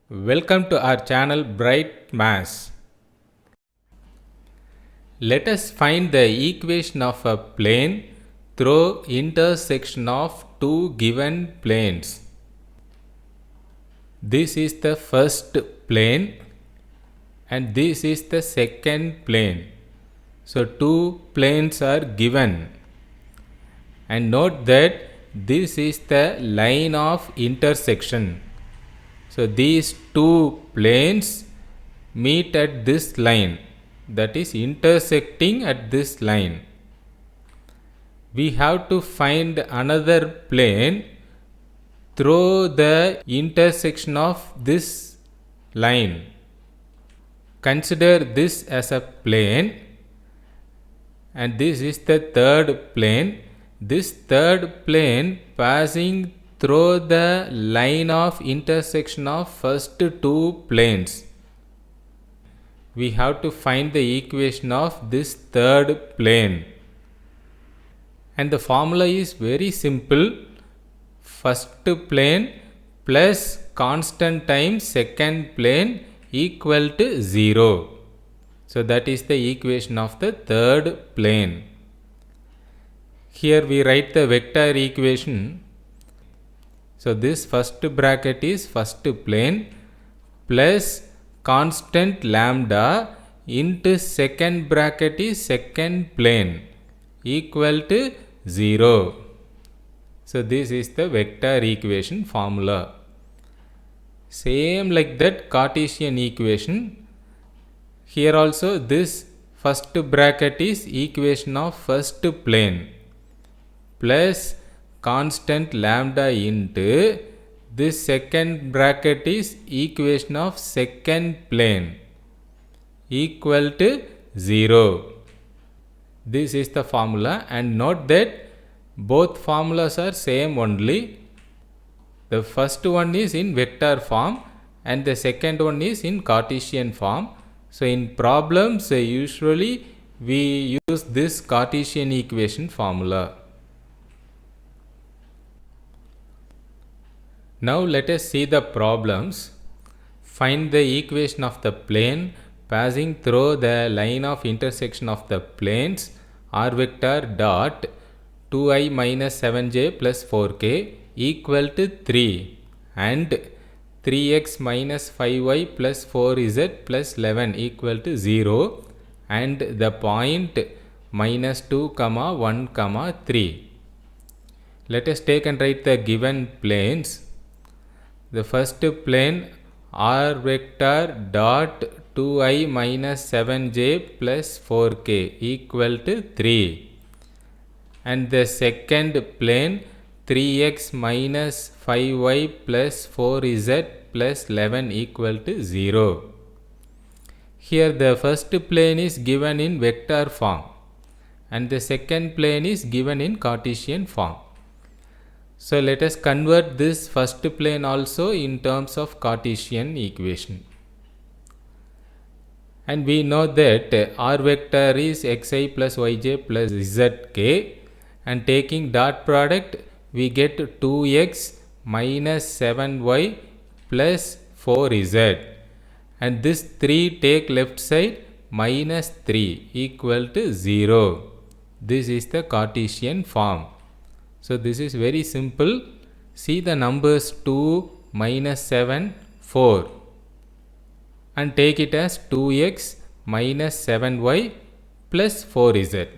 Welcome to our channel Bright Maths. Let us find the equation of a plane through intersection of two given planes. This is the first plane and this is the second plane. So two planes are given. And note that this is the line of intersection. So these two planes meet at this line, that is intersecting at this line. We have to find another plane through the intersection of this line. Consider this as a plane and this is the third plane. This third plane passing through the line of intersection of first two planes. We have to find the equation of this third plane. And the formula is very simple. First plane plus constant times second plane equal to 0. So that is the equation of the third plane. Here we write the vector equation. So this first bracket is first plane plus constant lambda into second bracket is second plane equal to 0. So this is the vector equation formula. Same like that Cartesian equation. Here also this first bracket is equation of first plane plus constant lambda into this second bracket is equation of second plane equal to 0. This is the formula, and note that both formulas are same only. The first one is in vector form and the second one is in Cartesian form. So in problems usually we use this Cartesian equation formula. Now let us see the problems. Find the equation of the plane passing through the line of intersection of the planes r vector dot 2i minus 7j plus 4k equal to 3 and 3x minus 5y plus 4z plus 11 equal to 0 and the point minus 2 comma 1 comma 3. Let us take and write the given planes. The first plane r vector dot 2i minus 7j plus 4k equal to 3 and the second plane 3x minus 5y plus 4z plus 11 equal to 0. Here the first plane is given in vector form and the second plane is given in Cartesian form. So let us convert this first plane also in terms of Cartesian equation. And we know that r vector is xi plus yj plus zk, and taking dot product we get 2x minus 7y plus 4z, and this 3 take left side minus 3 equal to 0. This is the Cartesian form. So this is very simple. See the numbers 2 minus 7, 4 and take it as 2x minus 7y plus 4z.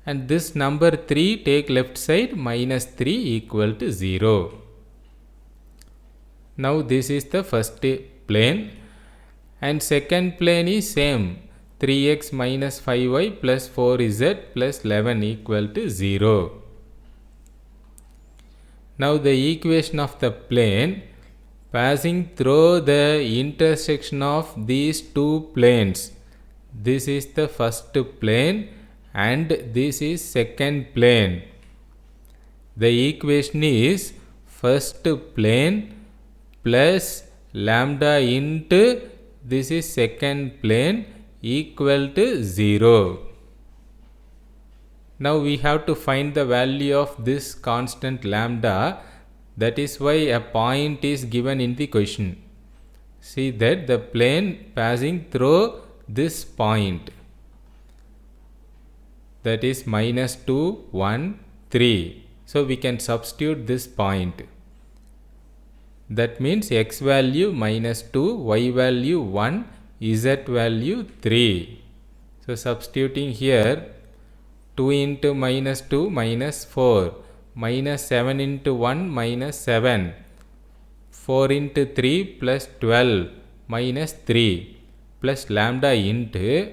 And this number 3 take left side minus 3 equal to 0. Now this is the first plane and second plane is same 3x minus 5y plus 4z plus 11 equal to 0. Now the equation of the plane passing through the intersection of these two planes. This is the first plane and this is second plane. The equation is first plane plus lambda into this is second plane equal to 0. Now we have to find the value of this constant lambda. That is why a point is given in the question. See that the plane passing through this point, that is minus 2, 1, 3. So we can substitute this point. That means x value minus 2, y value 1, z value 3. So substituting here, 2 into minus 2 minus 4, minus 7 into 1 minus 7, 4 into 3 plus 12 minus 3 plus lambda into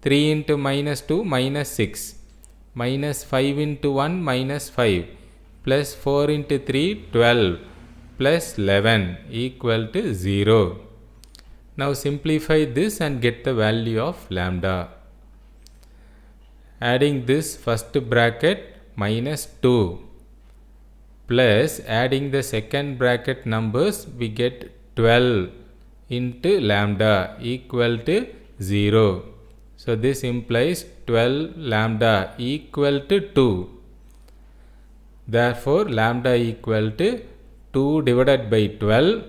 3 into minus 2 minus 6, minus 5 into 1 minus 5 plus 4 into 3 12 plus 11 equal to 0. Now simplify this and get the value of lambda. Adding this first bracket minus 2 plus adding the second bracket numbers, we get 12 into lambda equal to 0. So this implies 12 lambda equal to 2. Therefore lambda equal to 2 divided by 12,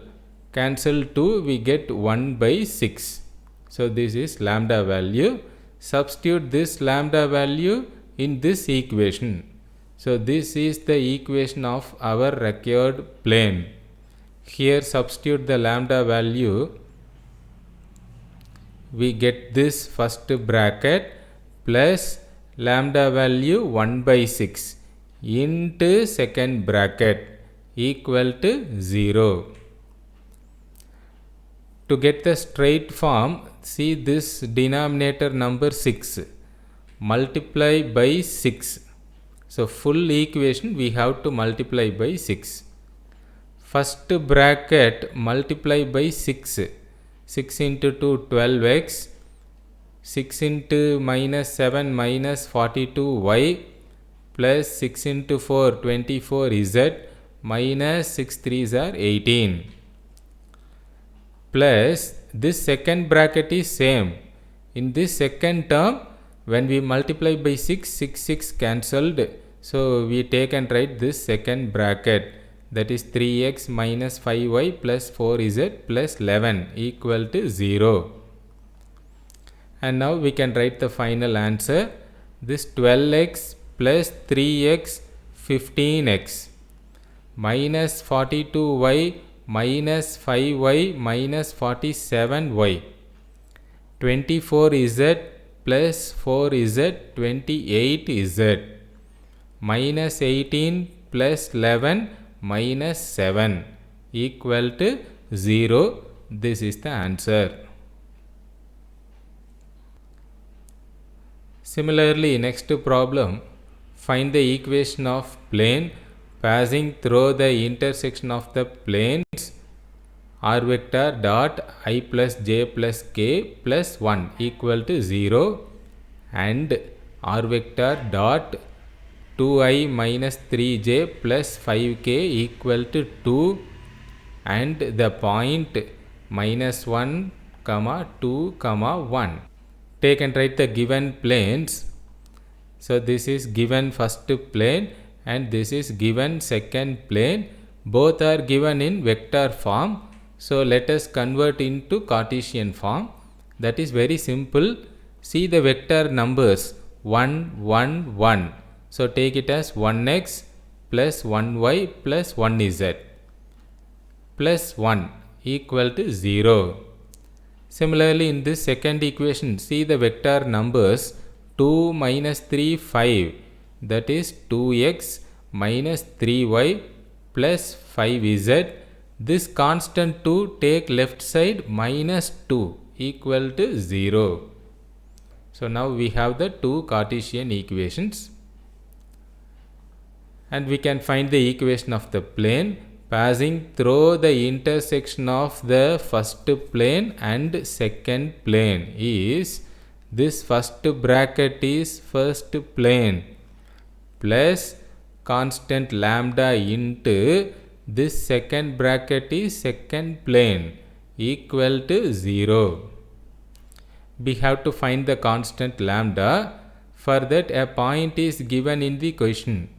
cancel 2, we get 1 by 6. So this is lambda value. Substitute this lambda value in this equation. So this is the equation of our required plane. Here substitute the lambda value. We get this first bracket plus lambda value 1 by 6 into second bracket equal to 0. To get the straight form, see this denominator number 6, multiply by 6. So full equation we have to multiply by 6. First bracket multiply by 6. 6 into 2 12x, 6 into minus 7 minus 42y plus 6 into 4 24z minus 6 3s are 18 plus this second bracket is same. In this second term, when we multiply by 6, 6 cancelled. So we take and write this second bracket, that is 3x minus 5y plus 4z plus 11 equal to 0. And now we can write the final answer. This 12x plus 3x 15x minus 42y minus 5y minus 47y, 24z plus 4z 28z minus 18 plus 11 minus 7 equal to 0. This is the answer. Similarly, next problem, find the equation of plane passing through the intersection of the planes r vector dot I plus j plus k plus 1 equal to 0 and r vector dot 2i minus 3j plus 5k equal to 2 and the point minus 1, 2, 1. Take and write the given planes. So this is given first plane and this is given second plane. Both are given in vector form. So let us convert into Cartesian form. That is very simple. See the vector numbers 1, 1, 1. So take it as 1x plus 1y plus 1z plus 1 equal to 0. Similarly, in this second equation, see the vector numbers 2 minus 3, 5. That is 2x minus 3y plus 5z. This constant 2 take left side minus 2 equal to 0. So now we have the two Cartesian equations. And we can find the equation of the plane passing through the intersection of the first plane and second plane is this first bracket is first plane plus constant lambda into this second bracket is second plane equal to 0. We have to find the constant lambda. For that, a point is given in the question.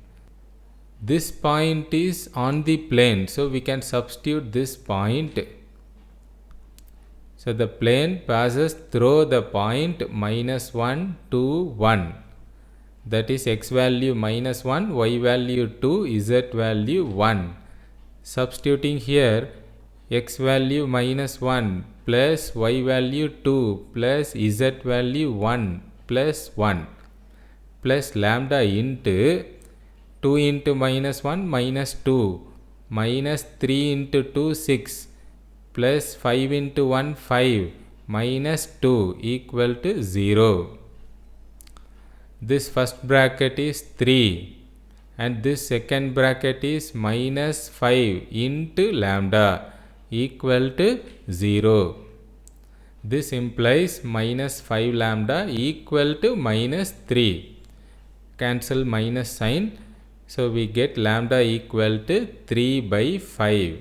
This point is on the plane, so we can substitute this point. So the plane passes through the point -1, 2, 1. That is x value -1, y value 2, z value 1. Substituting here, x value -1 plus y value 2 plus z value 1 plus 1 plus lambda into 2 into -1 -2 minus 3 into 2 6 plus 5 into 1 5 minus 2 equal to 0. This first bracket is 3 and this second bracket is minus 5 into lambda equal to 0. This implies minus 5 lambda equal to minus 3. Cancel minus sign. So we get lambda equal to 3 by 5.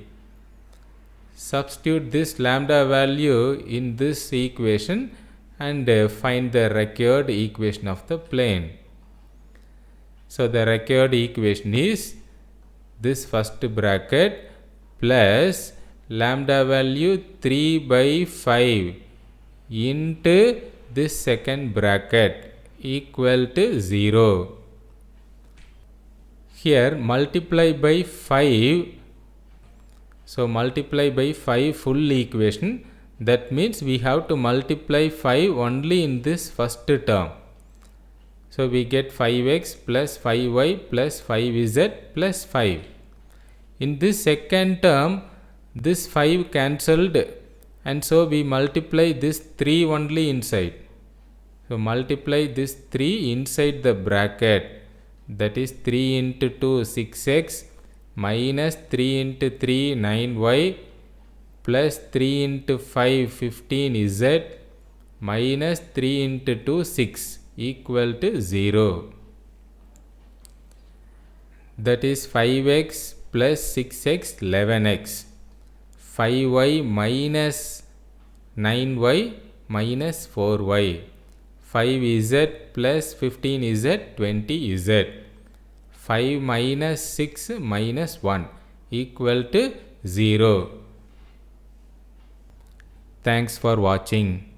Substitute this lambda value in this equation and find the required equation of the plane. So the required equation is this first bracket plus lambda value 3 by 5 into this second bracket equal to 0. Here multiply by 5. So multiply by 5 full equation. That means we have to multiply 5 only in this first term. So we get 5x plus 5y plus 5z plus 5. In this second term, this 5 cancelled and so we multiply this 3 only inside. So multiply this 3 inside the bracket. That is 3 into 2 6x minus 3 into 3 9y plus 3 into 5 15z minus 3 into 2 6 equal to 0. That is 5x plus 6x 11x. 5y minus 9y minus 4y. 5z plus 15z 20z. 5 minus 6 minus 1 equal to 0. Thanks for watching.